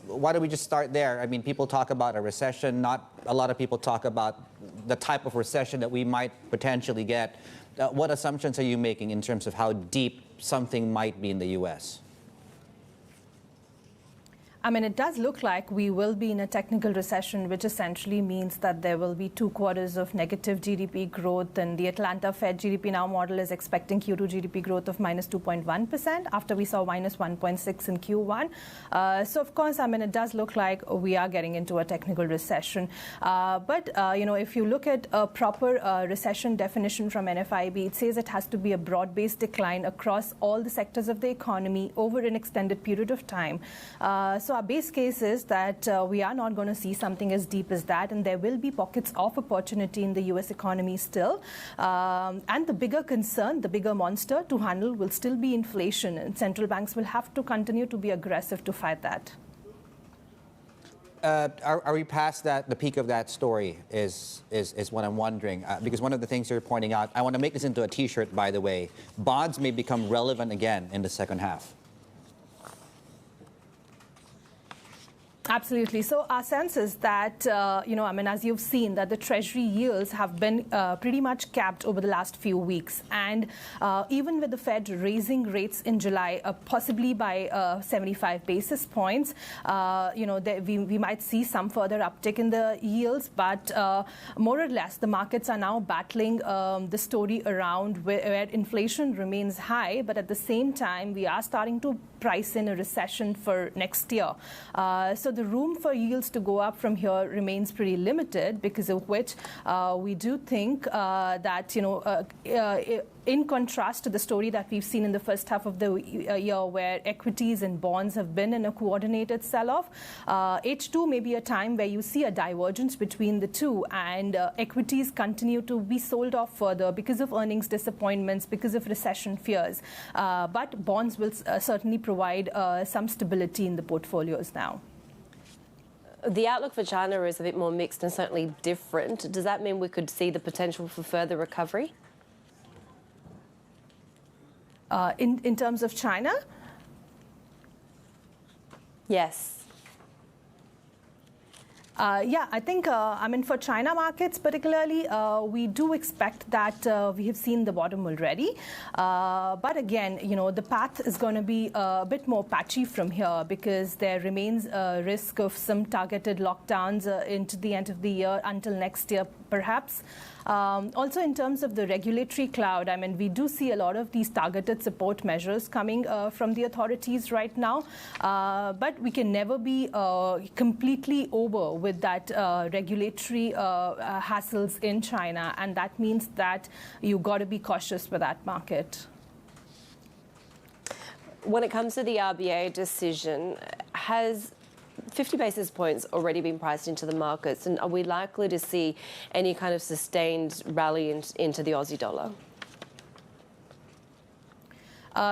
why don't we just start there? I mean, people talk about a recession. Not a lot of people talk about the type of recession that we might potentially get. What assumptions are you making in terms of how deep something might be in the U.S.? I mean, it does look like we will be in a technical recession, which essentially means that there will be 2 quarters of negative GDP growth. And the Atlanta Fed GDP Now model is expecting Q2 GDP growth of minus 2.1% after we saw minus 1.6 in Q1. So, of course, I mean, it does look like we are getting into a technical recession. But if you look at a proper recession definition from NFIB, it says it has to be a broad-based decline across all the sectors of the economy over an extended period of time. So our base case is that we are not going to see something as deep as that, and there will be pockets of opportunity in the U.S. economy still. And the bigger concern, the bigger monster to handle will still be inflation, and central banks will have to continue to be aggressive to fight that. Are we past that? The peak of that story is what I'm wondering. Because one of the things you're pointing out, I want to make this into a T-shirt, by the way. Bonds may become relevant again in the second half. Absolutely. So our sense is that, as you've seen, that the Treasury yields have been pretty much capped over the last few weeks. And even with the Fed raising rates in July, possibly by 75 basis points, we might see some further uptick in the yields. But more or less, the markets are now battling the story around where inflation remains high. But at the same time, we are starting to price in a recession for next year. So the room for yields to go up from here remains pretty limited, because of which we do think that, in contrast to the story that we've seen in the first half of the year, where equities and bonds have been in a coordinated sell-off, H2 may be a time where you see a divergence between the two, and equities continue to be sold off further because of earnings disappointments, because of recession fears. But bonds will certainly provide some stability in the portfolios now. The outlook for China is a bit more mixed and certainly different. Does that mean we could see the potential for further recovery? In terms of China? Yes. I think, for China markets particularly, we do expect that we have seen the bottom already. But again, the path is going to be a bit more patchy from here, because there remains a risk of some targeted lockdowns into the end of the year until next year, perhaps. Also, in terms of the regulatory cloud, we do see a lot of these targeted support measures coming from the authorities right now. But we can never be completely over with that regulatory hassles in China. And that means that you've got to be cautious with that market. When it comes to the RBA decision, has 50 basis points already been priced into the markets, and are we likely to see any kind of sustained rally into the Aussie dollar?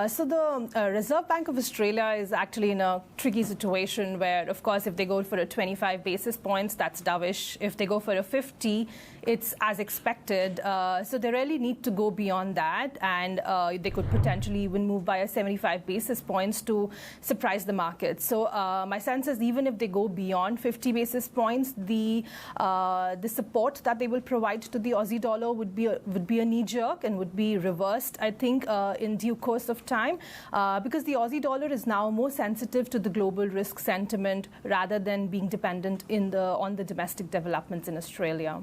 So the Reserve Bank of Australia is actually in a tricky situation where, of course, if they go for a 25 basis points, that's dovish. If they go for a 50, it's as expected. So they really need to go beyond that, and they could potentially even move by a 75 basis points to surprise the market. So my sense is, even if they go beyond 50 basis points, the support that they will provide to the Aussie dollar would be a knee jerk and would be reversed, I think, in due course of time, because the Aussie dollar is now more sensitive to the global risk sentiment rather than being dependent on the domestic developments in Australia.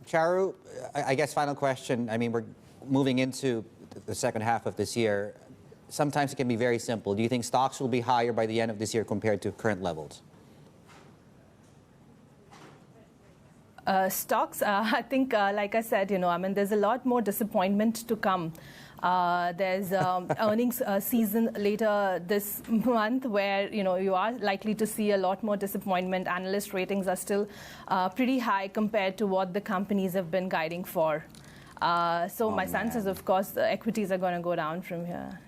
Charu, I guess final question. We're moving into the second half of this year. Sometimes it can be very simple. Do you think stocks will be higher by the end of this year compared to current levels? Stocks, I think, like I said, there's a lot more disappointment to come. There's earnings season later this month where, you are likely to see a lot more disappointment. Analyst ratings are still pretty high compared to what the companies have been guiding for. So my sense is, of course, the equities are going to go down from here.